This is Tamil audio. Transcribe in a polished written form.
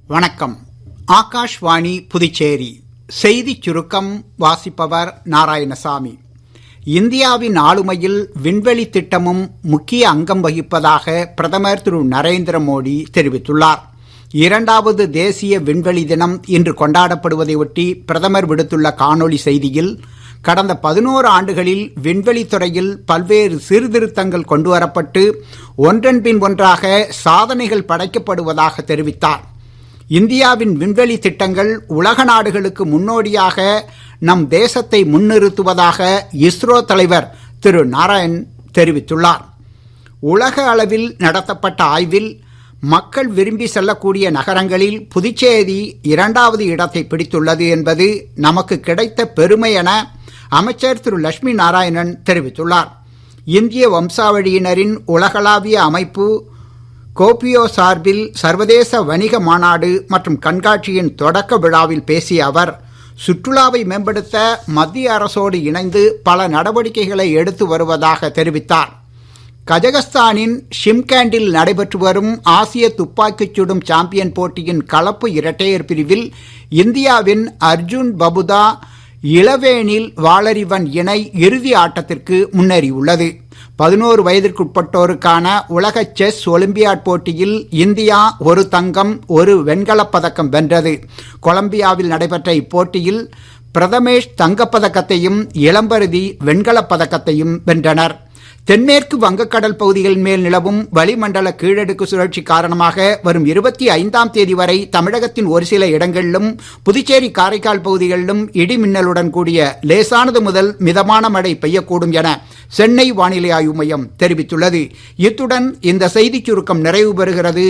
வணக்கம். ஆகாஷ்வாணி புதுச்சேரி செய்திச் சுருக்கம் வாசிப்பவர் நாராயணசாமி. இந்தியாவின் ஆளுமையில் விண்வெளி திட்டமும் முக்கிய அங்கம் வகிப்பதாக பிரதமர் திரு நரேந்திர மோடி தெரிவித்துள்ளார். 2வது தேசிய விண்வெளி தினம் இன்று கொண்டாடப்படுவதை ஒட்டி பிரதமர் விடுத்துள்ள காணொளி செய்தியில், கடந்த 11 ஆண்டுகளில் விண்வெளித் துறையில் பல்வேறு சீர்திருத்தங்கள் கொண்டுவரப்பட்டு ஒன்றன் பின் ஒன்றாக சாதனைகள் படைக்கப்படுவதாக தெரிவித்தார். இந்தியாவின் விண்வெளி திட்டங்கள் உலக நாடுகளுக்கு முன்னோடியாக நம் தேசத்தை முன்னிறுத்துவதாக இஸ்ரோ தலைவர் திரு நாராயண் தெரிவித்துள்ளார். உலக அளவில் நடத்தப்பட்ட ஆய்வில் மக்கள் விரும்பி செல்லக்கூடிய நகரங்களில் புதுச்சேரி 2வது இடத்தை பிடித்துள்ளது என்பது நமக்கு கிடைத்த பெருமை என அமைச்சர் திரு லட்சுமி நாராயணன் தெரிவித்துள்ளார். இந்திய வம்சாவழியினரின் உலகளாவிய அமைப்பு கோபியோ சார்பில் சர்வதேச வணிக மாநாடு மற்றும் கண்காட்சியின் தொடக்க விழாவில் பேசிய அவர், சுற்றுலாவை மேம்படுத்த மத்திய அரசோடு இணைந்து பல நடவடிக்கைகளை எடுத்து வருவதாக தெரிவித்தார். கஜகஸ்தானின் ஷிம்கேண்டில் நடைபெற்று வரும் ஆசிய துப்பாக்கிச் சுடும் சாம்பியன் போட்டியின் கலப்பு இரட்டையர் பிரிவில் இந்தியாவின் அர்ஜுன் பபுதா இளவேனில் வாளறிவன் இணை இறுதி ஆட்டத்திற்கு முன்னேறியுள்ளது. 11 வயதிற்குட்பட்டோருக்கான உலக செஸ் ஒலிம்பியாட் போட்டியில் இந்தியா 1 தங்கம் 1 வெண்கலப் பதக்கம் வென்றது. கொலம்பியாவில் நடைபெற்ற இப்போட்டியில் பிரதமேஷ் தங்கப்பதக்கத்தையும் இளம்பருதி வெண்கலப் பதக்கத்தையும் வென்றனர். தென்மேற்கு வங்கக்கடல் பகுதிகள் மேல் நிலவும் வளிமண்டல கீழடுக்கு சுழற்சி காரணமாக வரும் 25ஆம் தேதி வரை தமிழகத்தின் ஒரு சில இடங்களிலும் புதுச்சேரி காரைக்கால் பகுதிகளிலும் இடி மின்னலுடன் கூடிய லேசானது முதல் மிதமான மழை பெய்யக்கூடும் என சென்னை வானிலை ஆய்வு மையம் தெரிவித்துள்ளது. இத்துடன் இந்த செய்திச் சுருக்கம் நிறைவு பெறுகிறது.